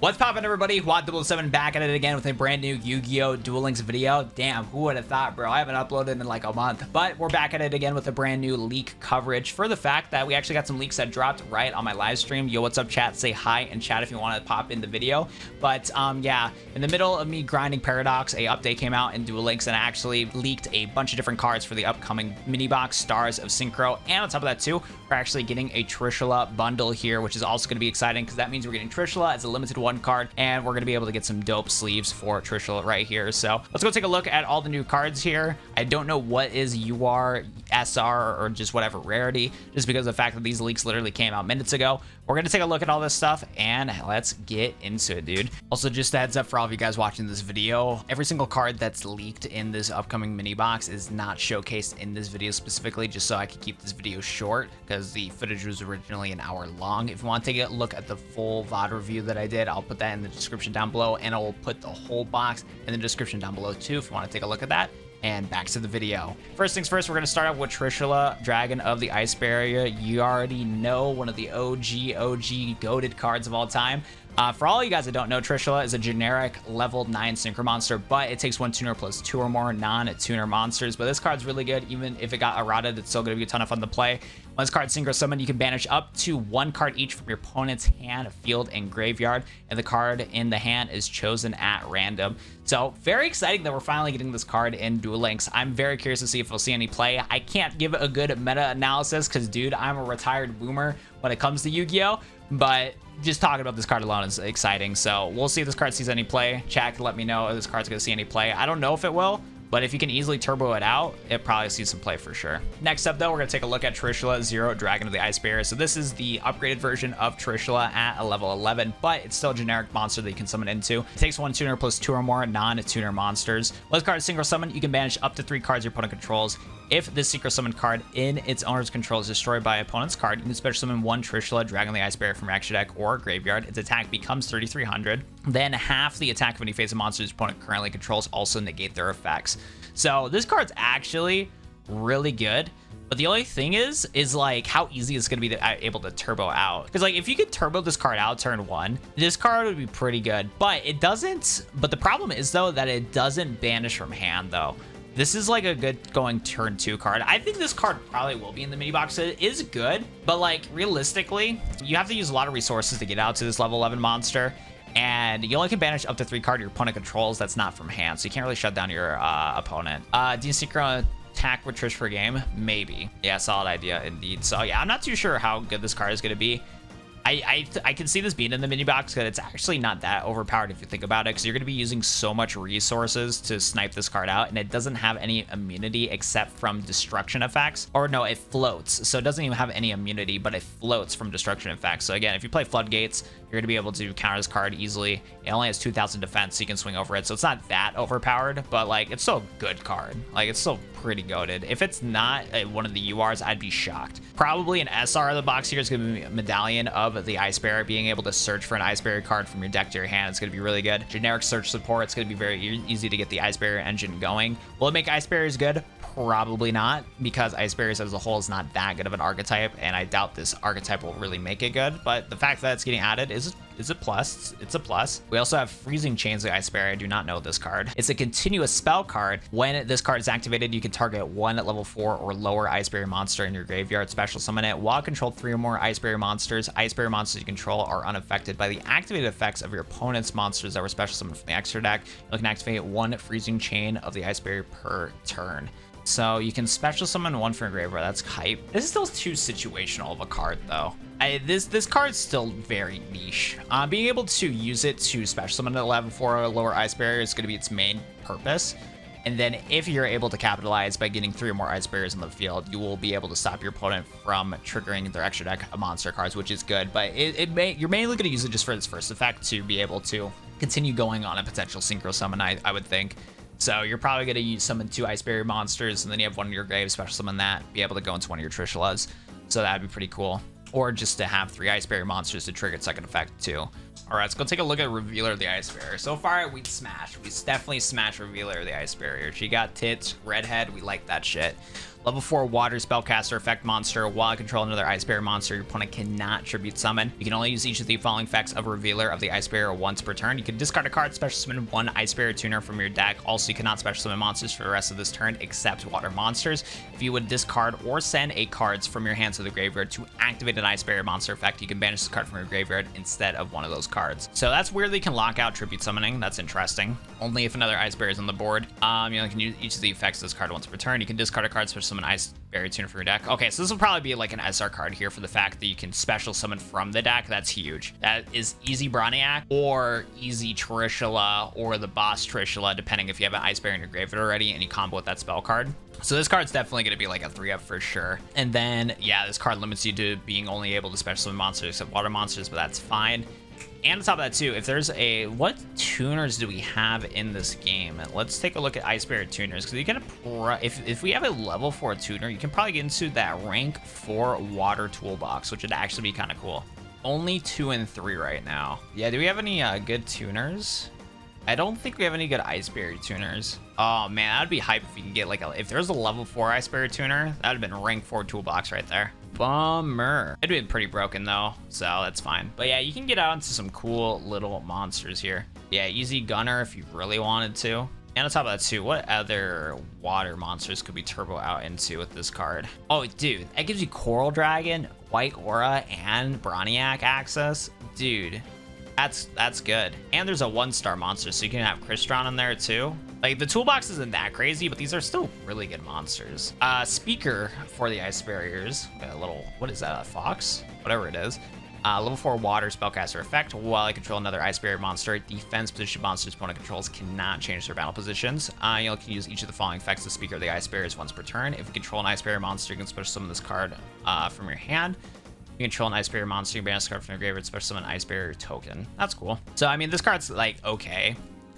What's poppin', everybody? Wad007 back at it again with a brand new Yu-Gi-Oh! Duel Links video. Damn, who would have thought, bro? I haven't uploaded in like a month, but we're back at it again with a brand new leak coverage for the fact that we actually got some leaks that dropped right on my live stream. Yo, what's up, chat? Say hi and chat if you want to pop in the video. But yeah, in the middle of me grinding Paradox, a update came out in Duel Links and I actually leaked a bunch of different cards for the upcoming mini box Stars of Synchro. And on top of that too, we're actually getting a Trishula bundle here, which is also going to be exciting because that means we're getting Trishula as a limited one card, and we're going to be able to get some dope sleeves for Trishula right here. So let's go take a look at all the new cards here. I don't know what is UR, SR, or just whatever rarity, just because of the fact that these leaks literally came out minutes ago. We're going to take a look at all this stuff and let's get into it, dude. Also, just a heads up for all of you guys watching this video, every single card that's leaked in this upcoming mini box is not showcased in this video specifically, just so I could keep this video short because the footage was originally an hour long. If you want to take a look at the full VOD review that I did, I'll put that in the description down below, and I will put the whole box in the description down below too if you want to take a look at that. And back to the video. First things first, we're going to start off with Trishula, Dragon of the Ice Barrier. You already know, one of the OG goated cards of all time. For all you guys that don't know, Trishula is a generic level 9 synchro monster, but it takes one tuner plus 2 or more non-tuner monsters. But this card's really good. Even if it got errated, it's still going to be a ton of fun to play. When this card synchro summon, you can banish up to one card each from your opponent's hand, field, and graveyard, and the card in the hand is chosen at random. So very exciting that we're finally getting this card in Duel Links. I'm very curious to see if we'll see any play. I can't give a good meta analysis because, dude, I'm a retired boomer when it comes to Yu-Gi-Oh! But just talking about this card alone is exciting. So we'll see if this card sees any play. Chat can let me know if this card's going to see any play. I don't know if it will, but if you can easily turbo it out, it probably sees some play for sure. Next up, though, we're going to take a look at Trishula Zero, Dragon of the Ice Barrier. So this is the upgraded version of Trishula at a level 11, but it's still a generic monster that you can summon into. It takes one tuner plus 2 or more non-tuner monsters. When this card is synchro summon, you can banish up to 3 cards your opponent controls. If this synchro summon card in its owner's control is destroyed by opponent's card, you can special summon one Trishula, Dragon of the Ice Barrier from your extra deck or graveyard. Its attack becomes 3,300. Then half the attack of any face of monsters your opponent currently controls also negate their effects. So this card's actually really good. But the only thing is like how easy it's going to be to able to turbo out. Because like if you could turbo this card out turn 1, this card would be pretty good. But it doesn't. But the problem is, though, that it doesn't banish from hand, though. This is like a good going turn 2 card. I think this card probably will be in the mini box. It is good, but like realistically, you have to use a lot of resources to get out to this level 11 monster. And you only can banish up to 3 cards your opponent controls that's not from hand. So you can't really shut down your opponent. Do you synchro attack with Trish for a game? Maybe. Yeah, solid idea indeed. So yeah, I'm not too sure how good this card is going to be. I can see this being in the mini box because it's actually not that overpowered if you think about it, because you're going to be using so much resources to snipe this card out, and it doesn't have any immunity except from destruction effects. Or no, it floats, so it doesn't even have any immunity, but it floats from destruction effects. So again, if you play Floodgates, you're going to be able to counter this card easily. It only has 2,000 defense, so you can swing over it, so it's not that overpowered, but like it's still a good card. Like it's still pretty goated. If it's not one of the URs, I'd be shocked. Probably an SR of the box here is going to be a Medallion of the Ice Barrier. Being able to search for an Ice Barrier card from your deck to your hand is going to be really good. Generic search support, it's going to be very easy to get the Ice Barrier engine going. Will it make Ice Barriers good? Probably not, because Ice Barriers as a whole is not that good of an archetype, and I doubt this archetype will really make it good. But the fact that it's getting added is a plus. It's a plus. We also have Freezing Chains of the Ice Barrier. I do not know this card. It's a continuous spell card. When this card is activated, you can target one at level 4 or lower Ice Barrier monster in your graveyard, special summon it. While controlled 3 or more Ice Barrier monsters you control are unaffected by the activated effects of your opponent's monsters that were special summoned from the extra deck. You can activate one Freezing Chain of the Ice Barrier per turn. So you can special summon one from your graveyard. That's hype. This is still too situational of a card, though. This card's still very niche. Being able to use it to special summon an 11 for a lower Ice Barrier is going to be its main purpose. And then if you're able to capitalize by getting 3 or more Ice Barriers on the field, you will be able to stop your opponent from triggering their extra deck monster cards, which is good. But you're mainly going to use it just for its first effect to be able to continue going on a potential synchro summon, I would think. So you're probably going to use summon 2 Ice Barrier monsters, and then you have one in your grave, special summon that, be able to go into one of your Trishulas. So that'd be pretty cool. Or just to have 3 Ice Barrier monsters to trigger its second effect too. All right, let's go take a look at Revealer of the Ice Barrier. So far, we definitely smashed Revealer of the Ice Barrier. She got tits, redhead, we like that shit. Level 4 water spellcaster effect monster. While I control another ice barrier monster, your opponent cannot tribute summon. You can only use each of the following effects of Revealer of the ice barrier once per turn. You can discard a card, special summon one ice barrier tuner from your deck. Also, you cannot special summon monsters for the rest of this turn except water monsters. If you would discard or send a cards from your hand to the graveyard to activate an ice barrier monster effect, you can banish the card from your graveyard instead of one of those cards. So that's where they can lock out tribute summoning. That's interesting. Only if another ice barrier is on the board. You can use each of the effects of this card once per turn. You can discard a card, special summon ice barrier tuner from your deck. Okay, so this will probably be like an SR card here for the fact that you can special summon from the deck. That's huge. That is easy Brainiac or easy Trishula or the boss Trishula, depending if you have an ice barrier in your graveyard already and you combo with that spell card. So this card's definitely going to be like a 3-up for sure. And then, yeah, this card limits you to being only able to special summon monsters except water monsters, but that's fine. And on top of that too, if there's what tuners do we have in this game? Let's take a look at Ice Barrier tuners, because you can, if we have a level 4 tuner, you can probably get into that rank 4 water toolbox, which would actually be kind of cool. Only 2 and 3 right now. Yeah, do we have any good tuners? I don't think we have any good Ice Barrier tuners. Oh man, that'd be hype if we can get like if there's a level 4 Ice Barrier tuner, that'd have been rank 4 toolbox right there. Bummer. It'd been pretty broken though, so that's fine. But yeah, you can get out into some cool little monsters here. Yeah, easy Gunner if you really wanted to. And on top of that too, what other water monsters could we turbo out into with this card? Oh dude, that gives you Coral Dragon, White Aura, and Brainiac access. Dude, that's good. And there's a 1-star monster, so you can have Crystron in there too. Like, the toolbox isn't that crazy, but these are still really good monsters. Speaker for the ice barriers. Got a little, what is that, a fox? Whatever it is. Level 4 water spellcaster effect. While I control another ice barrier monster, defense position monsters opponent controls cannot change their battle positions. You can use each of the following effects to Speaker of the ice barriers once per turn. If you control an ice barrier monster, you can special summon this card from your hand. You control an ice barrier monster, you banish this card from your graveyard, special summon an ice barrier token. That's cool. So, I mean, this card's like, okay.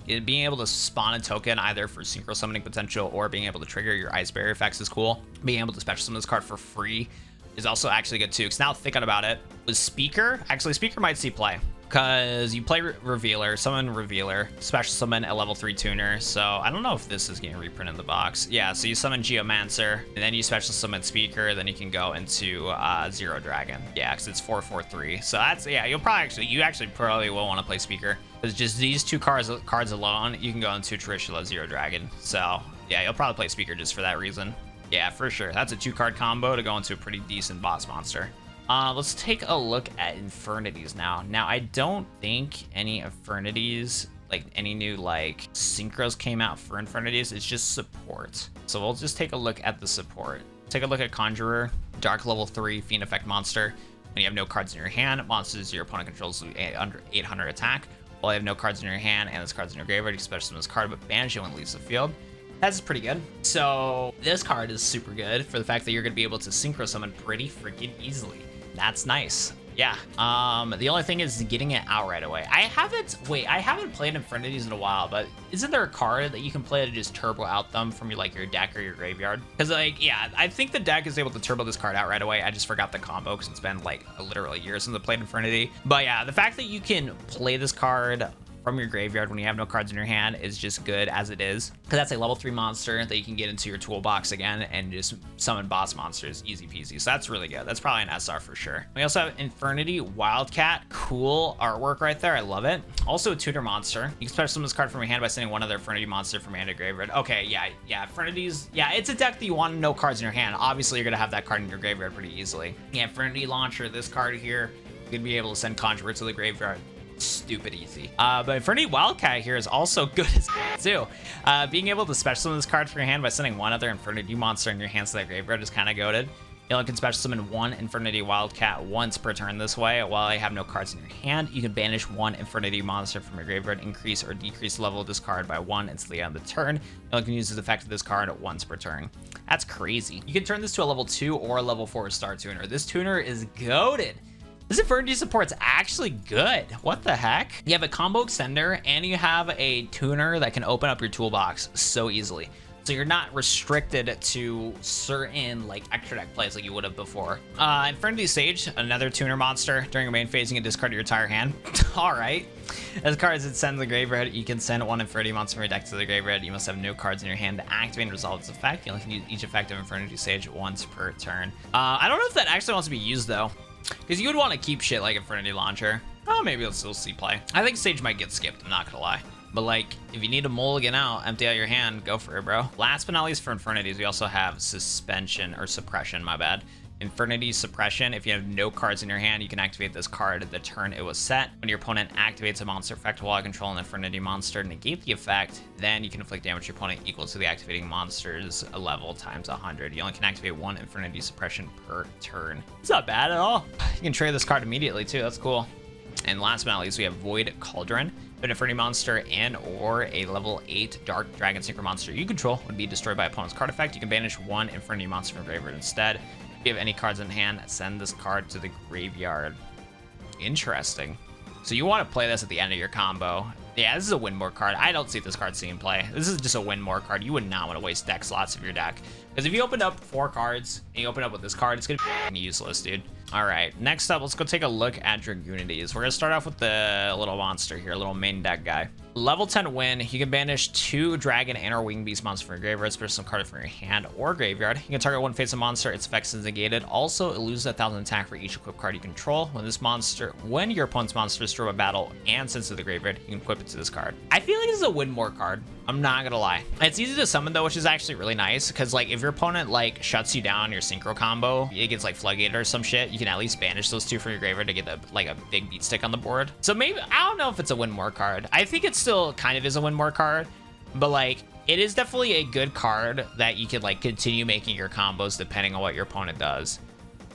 Being able to spawn a token either for synchro summoning potential or being able to trigger your ice barrier effects is cool. Being able to special summon this card for free is also actually good too. Because now thinking about it, with Speaker, actually Speaker might see play. Because you play Revealer, summon Revealer, special summon a level 3 tuner. So I don't know if this is getting reprinted in the box. Yeah, so you summon Geomancer, and then you special summon Speaker, then you can go into Zero Dragon. Yeah, because it's 4/4/3. So that's, yeah, you actually probably will want to play Speaker. Because just these two cards alone, you can go into Trishula, Zero Dragon. So yeah, you'll probably play Speaker just for that reason. Yeah, for sure. That's a 2-card combo to go into a pretty decent boss monster. Let's take a look at Infernities now. Now, I don't think any Infernities, like any new like synchros came out for Infernities. It's just support. So we'll just take a look at the support. Take a look at Conjurer, Dark level 3, Fiend effect monster. When you have no cards in your hand, monsters your opponent controls under 800 attack. While you have no cards in your hand and this card's in your graveyard, you can special summon this card, but banish it when it leaves the field. That's pretty good. So this card is super good for the fact that you're going to be able to synchro summon pretty freaking easily. That's nice. Yeah. The only thing is getting it out right away. I haven't played Infernities in a while, but isn't there a card that you can play to just turbo out them from your deck or your graveyard? Because yeah, I think the deck is able to turbo this card out right away. I just forgot the combo because it's been like literally years since I played Infernity. But yeah, the fact that you can play this card from your graveyard when you have no cards in your hand is just good as it is, because that's a level 3 monster that you can get into your toolbox again and just summon boss monsters easy peasy. So that's really good. That's probably an SR for sure. We also have Infernity Wildcat. Cool artwork right there. I love it. Also a tutor monster. You can special summon this card from your hand by sending one other Infernity monster from your hand to graveyard. Okay, yeah, Infernities. Yeah, it's a deck that you want no cards in your hand. Obviously, you're gonna have that card in your graveyard pretty easily. Yeah, Infernity Launcher. This card here, you're gonna be able to send Conjurer to the graveyard. Stupid easy. But Infernity Wildcat here is also good as too. Being able to special summon this card from your hand by sending one other Infernity monster in your hands to that graveyard is kind of goated. You can special summon one Infernity Wildcat once per turn this way. While I have no cards in your hand, you can banish one Infernity monster from your graveyard, increase or decrease the level of this card by 1 until the end of the turn. You can use the effect of this card once per turn. That's crazy. You can turn this to a level 2 or a level 4 star tuner. This tuner is goated. This Infernity Support's actually good. What the heck? You have a combo extender and you have a tuner that can open up your toolbox so easily. So you're not restricted to certain like extra deck plays like you would have before. Infernity Sage, another tuner monster. During your main phase, you can discard your entire hand. All right. As cards it sends the graveyard, you can send one Infernity monster from your deck to the graveyard. You must have no cards in your hand to activate and resolve its effect. You only can use each effect of Infernity Sage once per turn. I don't know if that actually wants to be used though, because you would want to keep shit like Infernity Launcher. Oh, maybe let's still see play. I think Sage might get skipped, I'm not gonna lie. But like, if you need a mulligan out, empty out your hand, go for it, bro. Last but not least for Infernities, we also have Suspension, or Suppression, my bad. Infernity Suppression, if you have no cards in your hand, you can activate this card the turn it was set. When your opponent activates a monster effect while you control an Infernity monster, negate the effect, then you can inflict damage to your opponent equal to the activating monster's level times 100. You only can activate one Infernity Suppression per turn. It's not bad at all. You can trade this card immediately too, that's cool. And last but not least, we have Void Cauldron. An Infernity monster and or a level 8 Dark Dragon Synchro monster you control would be destroyed by opponent's card effect. You can banish one Infernity monster from graveyard instead. If you have any cards in hand, send this card to the graveyard. Interesting. So you want to play this at the end of your combo. Yeah, this is a win more card. I don't see this card seeing play. This is just a win more card. You would not want to waste deck slots of your deck. Because if you open up 4 cards and you open up with this card, it's going to be useless, dude. All right, next up, let's go take a look at Dragunities. We're going to start off with the little monster here, little main deck guy. Level 10 win, you can banish 2 dragon and or wing beast monsters from your graveyard, special some card from your hand or graveyard. You can target one face of monster, its effects is negated. Also, it loses 1,000 attack for each equipped card you control. When your opponent's monster is through a battle and sends to the graveyard, you can equip it to this card. I feel like this is a win more card. I'm not gonna lie. It's easy to summon though, which is actually really nice, because like if your opponent like shuts you down your synchro combo, it gets like Floodgate or some shit, you can at least banish those 2 from your graveyard to get like a big beat stick on the board. So maybe, I don't know if it's a win more card. I think it still kind of is a win more card, but like it is definitely a good card that you could like continue making your combos depending on what your opponent does.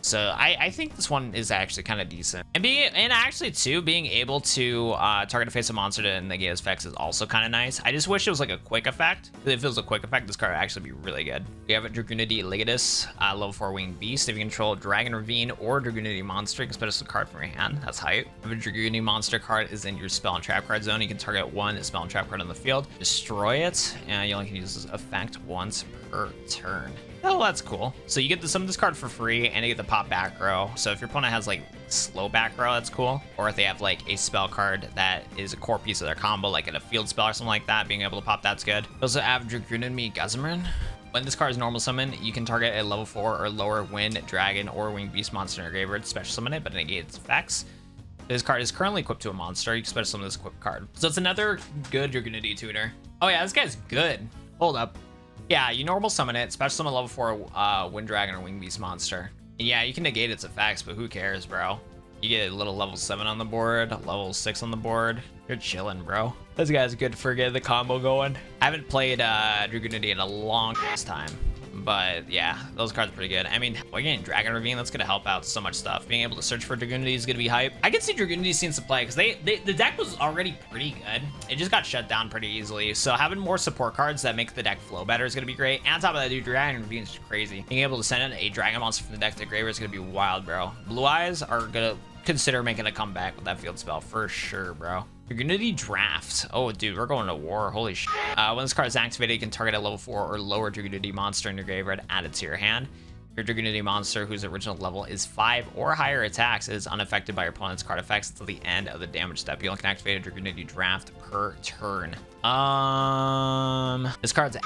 So I think this one is actually kind of decent. And actually too, being able to target a face of monster to negate its effects is also kind of nice. I just wish it was like a quick effect. If it was a quick effect, this card would actually be really good. We have a Dragunity Legatus, level 4 winged beast. If you control Dragon Ravine or Dragunity monster, you can special a card from your hand. That's hype. If a Dragunity monster card is in your spell and trap card zone, you can target one spell and trap card on the field, destroy it, and you only can use this effect once per turn. Oh, that's cool. So you get to summon this card for free, and you get the pop back row. So if your opponent has like slow back row, that's cool. Or if they have like a spell card that is a core piece of their combo, like in a field spell or something like that, being able to pop that's good. We also have Dragunity Guzman. When this card is normal summon, you can target a level 4 or lower wind, dragon, or winged beast monster in your graveyard, special summon it, but negate its effects. This card is currently equipped to a monster. You can special summon this equipped card. So it's another good Dragunity tuner. Oh yeah, this guy's good. Hold up. Yeah, you normal summon it, special summon level 4 Wind Dragon or Wing Beast monster. And yeah, you can negate its effects, but who cares, bro? You get a little level 7 on the board, level 6 on the board. You're chilling, bro. This guy's good for getting the combo going. I haven't played Dragunity in a long time. But yeah, those cards are pretty good. I mean, again, Dragon Ravine, that's gonna help out so much stuff. Being able to search for Dragunity is gonna be hype. I can see Dragunity seeing some play because the deck was already pretty good. It just got shut down pretty easily. So having more support cards that make the deck flow better is gonna be great. And on top of that, dude, Dragon Ravine is crazy. Being able to send in a Dragon monster from the deck to the graveyard is gonna be wild, bro. Blue Eyes are gonna consider making a comeback with that field spell for sure, bro. Dragunity Draft. Oh, dude, we're going to war. Holy shit. When this card is activated, you can target a level 4 or lower Dragunity monster in your graveyard, add it to your hand. Your Dragunity monster, whose original level is 5 or higher attacks, is unaffected by your opponent's card effects until the end of the damage step. You only can activate a Dragunity Draft per turn. This card's...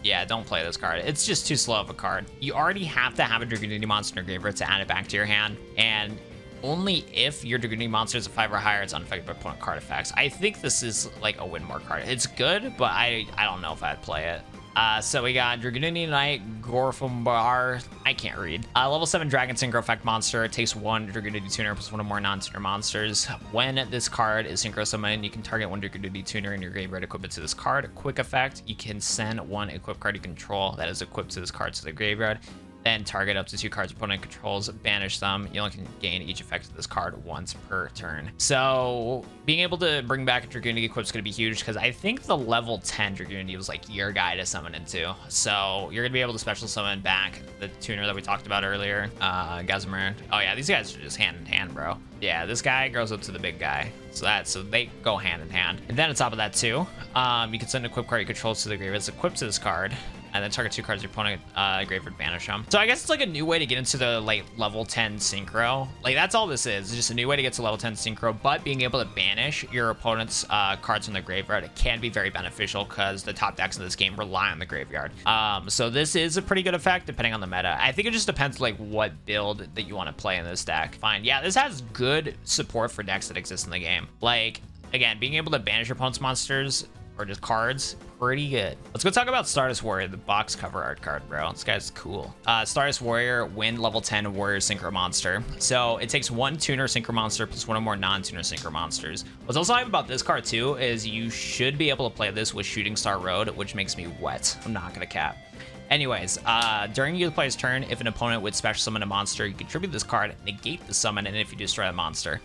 Yeah, don't play this card. It's just too slow of a card. You already have to have a Dragunity monster in your graveyard to add it back to your hand, and only if your Dragunity monster is a 5 or higher, it's unaffected by opponent card effects. I think this is like a win more card. It's good, but I don't know if I'd play it. So we got Dragunity Knight, Gorfumbar. I can't read. Level 7 Dragon Synchro effect monster. It takes 1 Dragunity tuner plus 1 or more non-tuner monsters. When this card is synchro summoned, you can target 1 Dragunity tuner in your graveyard, equip it to this card. Quick effect, you can send 1 equipped card you control that is equipped to this card to the graveyard. Then target up to 2 cards opponent controls, banish them. You only can gain each effect of this card once per turn. So being able to bring back a Dragunity equip is going to be huge because I think the level 10 Dragunity was like your guy to summon into. So you're going to be able to special summon back the tuner that we talked about earlier, Guzman. Oh yeah, these guys are just hand in hand, bro. Yeah, this guy grows up to the big guy. So they go hand in hand. And then on top of that too, you can send an equip card you control to the graveyard. It's equipped to this card. And then target 2 cards your opponent graveyard, banish them. So I guess it's like a new way to get into the like level 10 synchro. Like that's all this is. It's just a new way to get to level 10 synchro, but being able to banish your opponent's cards from the graveyard, it can be very beneficial because the top decks in this game rely on the graveyard. So this is a pretty good effect depending on the meta. I think it just depends like what build that you want to play in this deck. Fine. Yeah, this has good support for decks that exist in the game. Like again, being able to banish your opponent's monsters or just cards, pretty good. Let's go talk about Stardust Warrior, the box cover art card, bro. This guy's cool. Stardust Warrior, win level 10 Warrior Synchro Monster. So it takes 1 tuner Synchro Monster plus 1 or more non-tuner Synchro Monsters. What's also hype about this card too is you should be able to play this with Shooting Star Road, which makes me wet. I'm not gonna cap. Anyways, during your player's turn, if an opponent would special summon a monster, you contribute this card, negate the summon, and if you destroy a monster.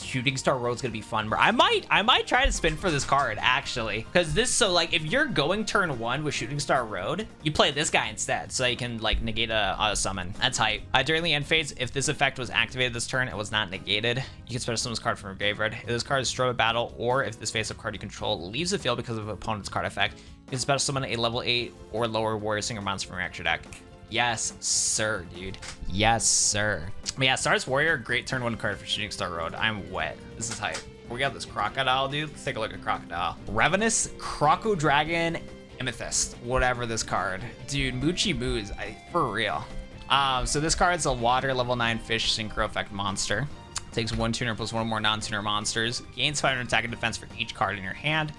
Shooting Star Road's gonna be fun, bro. I might try to spin for this card actually, because this, so like if you're going turn 1 with Shooting Star Road, you play this guy instead, so you can like negate a summon. That's hype. During the end phase, if this effect was activated this turn, it was not negated. You can special summon this card from your graveyard. If this card is destroyed by battle, or if this face-up card you control leaves the field because of opponent's card effect, you can special summon a level 8 or lower Warrior Synchro Monster from your extra deck. Yes, sir, dude. Yes, sir. But yeah, Stardust Warrior, great turn 1 card for Shooting Star Road. I'm wet. This is hype. We got this Crocodile, dude. Let's take a look at Crocodile. Ravenous, Crocodragon, Amethyst. Whatever this card. Dude, Moochie Moos, for real. So this card's a water level 9 fish synchro effect monster. Takes 1 tuner plus 1 more non-tuner monsters. Gains 500 attack and defense for each card in your hand.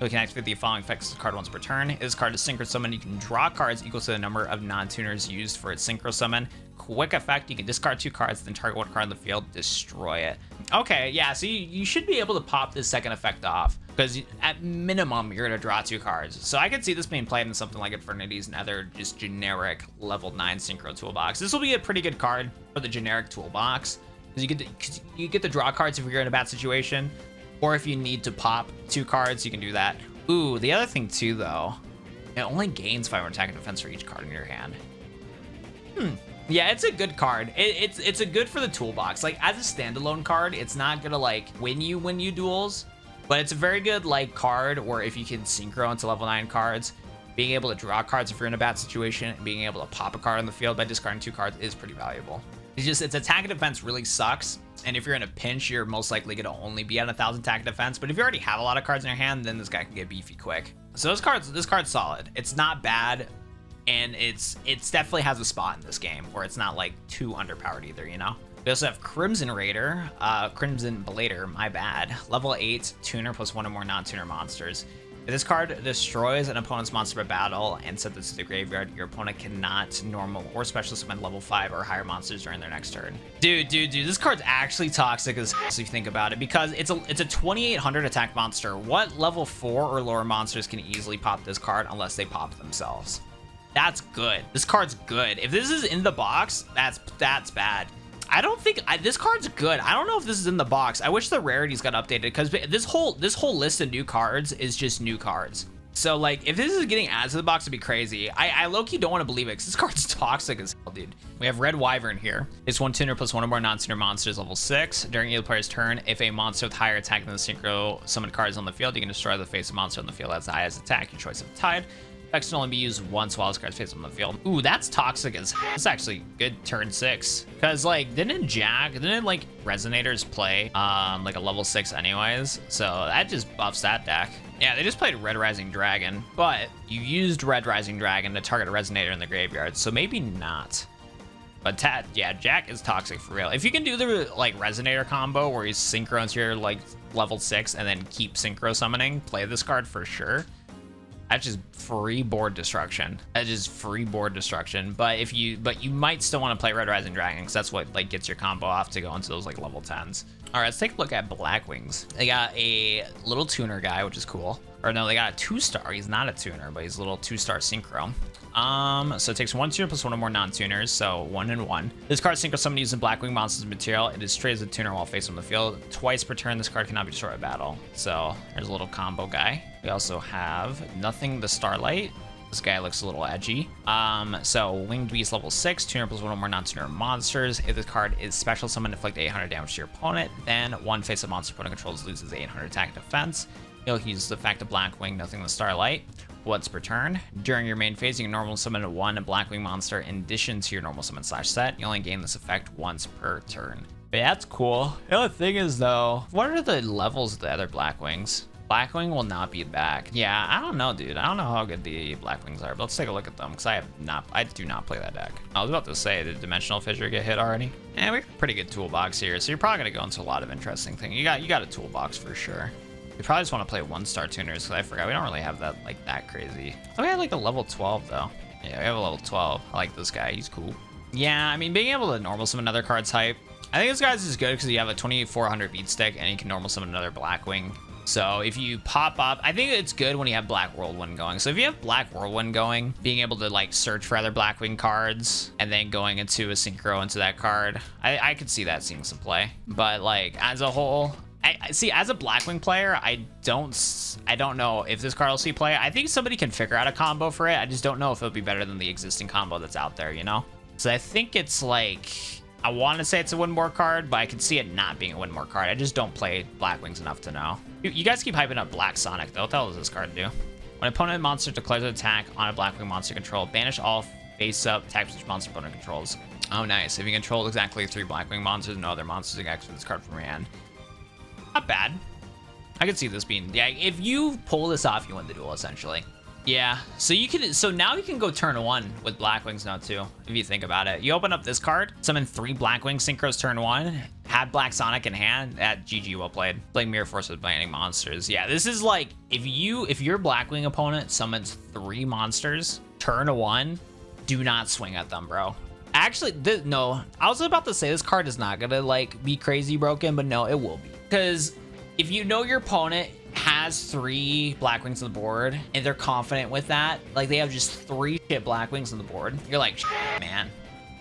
You can activate the following effects card once per turn. If this card is synchro summon, you can draw cards equal to the number of non-tuners used for its synchro summon. Quick effect, you can discard 2 cards, then target 1 card on the field, destroy it. Okay, yeah, so you should be able to pop this second effect off, because at minimum, you're going to draw 2 cards. So I could see this being played in something like Infernity's and other just generic level 9 synchro toolbox. This will be a pretty good card for the generic toolbox, because you get to draw cards if you're in a bad situation. Or if you need to pop 2 cards, you can do that. Ooh, the other thing too, though, it only gains 5 more attack and defense for each card in your hand. Yeah, it's a good card. It's a good for the toolbox. Like as a standalone card, it's not gonna like win you duels, but it's a very good like card where if you can synchro into level 9 cards, being able to draw cards if you're in a bad situation, and being able to pop a card on the field by discarding 2 cards is pretty valuable. Its attack and defense really sucks, and if you're in a pinch, you're most likely gonna only be at 1,000 attack and defense. But if you already have a lot of cards in your hand, then this guy can get beefy quick. So this card's solid. It's not bad, and it's definitely has a spot in this game where it's not like too underpowered either, you know. We also have Crimson Raider, Crimson Blader, my bad. Level 8 tuner plus 1 or more non-tuner monsters. If this card destroys an opponent's monster by battle and sends this to the graveyard, your opponent cannot normal or special summon level 5 or higher monsters during their next turn. Dude, this card's actually toxic as if you think about it, because it's a 2800 attack monster. What level 4 or lower monsters can easily pop this card unless they pop themselves? That's good. This card's good. If this is in the box, that's bad. I don't think this card's good. I don't know if this is in the box. I wish the rarities got updated, because this whole list of new cards is just new cards. So like if this is getting added to the box, it'd be crazy. I low-key don't want to believe it, because this card's toxic as hell, dude. We have Red Wyvern here. It's 1 tuner plus 1 or more non-tuner monsters, level 6. During either player's turn, if a monster with higher attack than the synchro summoned card is on the field, you can destroy the face of monster on the field as the highest attack. Your choice of tide. Effects can only be used once while this card's face on the field. Ooh, that's toxic as hell. It's actually good turn 6. Because, like, didn't like, Resonators play, like, a level 6 anyways? So that just buffs that deck. Yeah, they just played Red Rising Dragon, but you used Red Rising Dragon to target a Resonator in the graveyard, so maybe not. But yeah, Jack is toxic for real. If you can do the, like, Resonator combo where he's synchro into your, like, level 6 and then keep synchro summoning, play this card for sure. That's just free board destruction. That's just free board destruction. But you might still want to play Red Rising Dragon, because that's what like gets your combo off to go into those like level 10s. All right, let's take a look at Blackwings. They got a little tuner guy, which is cool. Or no, they got a 2-star. He's not a tuner, but he's a little 2-star synchro. So it takes 1 tuner plus 1 or more non-tuners, so 1 and 1. This card synchro summon using Blackwing monsters material. It destroys the tuner while facing the field. Twice per turn, this card cannot be destroyed by battle. So there's a little combo guy. We also have Nothung the Starlight. This guy looks a little edgy. So Winged Beast level 6, tuner plus one or more non-tuner monsters. If this card is special summon, inflict 800 damage to your opponent. Then one face-up monster opponent controls loses 800 attack and defense. You'll use the effect of Blackwing, Nothung the Starlight, once per turn. During your main phase, you can normal summon one Blackwing monster in addition to your normal summon / set. You only gain this effect once per turn. But yeah, that's cool. The other thing is though, what are the levels of the other Blackwings? Blackwing will not be back. Yeah, I don't know, dude. I don't know how good the Blackwings are, but let's take a look at them because I do not play that deck. I was about to say, did Dimensional Fissure get hit already? And we have a pretty good toolbox here, so you're probably gonna go into a lot of interesting things. You got a toolbox for sure. You probably just want to play 1-star tuners because I forgot we don't really have that like that crazy. Oh, we had like a level 12 though. Yeah, we have a level 12. I like this guy. He's cool. Yeah, I mean, being able to normal summon another card's hype. I think this guy's is good because you have a 2400 beat stick and you can normal summon another Blackwing. So if you pop up, I think it's good when you have Black Whirlwind going. So if you have Black Whirlwind going, being able to like search for other Blackwing cards and then going into a synchro into that card, I could see that seeing some play. But like as a whole, I see as a Blackwing player, I don't know if this card will see play. I think somebody can figure out a combo for it. I just don't know if it'll be better than the existing combo that's out there, you know? So I think it's like, I want to say it's a win more card, but I can see it not being a win more card. I just don't play Blackwings enough to know. You guys keep hyping up Black Sonic though. What the hell does this card do? When an opponent monster declares an attack on a Blackwing monster control, banish all face-up attack which monster opponent controls. Oh, nice. If you control exactly 3 Blackwing monsters, no other monsters can access this card from your hand. Not bad. I could see this being, yeah, if you pull this off, you win the duel essentially. Yeah, so now you can go turn 1 with Blackwings now too, if you think about it. You open up this card, summon 3 Blackwing synchros turn 1, have Black Sonic in hand, at GG, well played. Play Mirror Force with banning monsters. Yeah, this is like, if your Blackwing opponent summons 3 monsters, turn 1, do not swing at them, bro. Actually, no, I was about to say this card is not gonna like be crazy broken, but no, it will be. Because if you know your opponent has 3 Blackwings on the board and they're confident with that, like they have just 3 shit Blackwings on the board, you're like, man,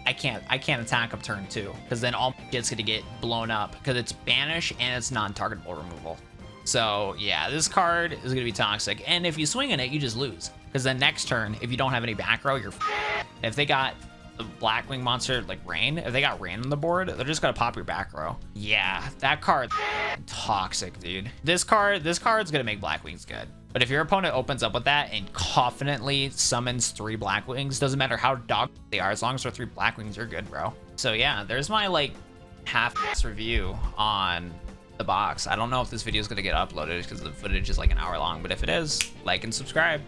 I can't attack up turn 2 because then all my shit's gonna get blown up because it's banish and it's non-targetable removal. So yeah, this card is gonna be toxic, and if you swing in it, you just lose because then next turn, if you don't have any back row, you're if they got the Blackwing monster like Rain, if they got Rain on the board, they're just gonna pop your back row. Yeah, that card toxic, dude. This card's gonna make Blackwings good. But if your opponent opens up with that and confidently summons 3 Blackwings, doesn't matter how dog they are, as long as they're 3 Blackwings, you're good, bro. So yeah, there's my like half-ass review on the box. I don't know if this video is gonna get uploaded because the footage is like an hour long, but if it is, like and subscribe.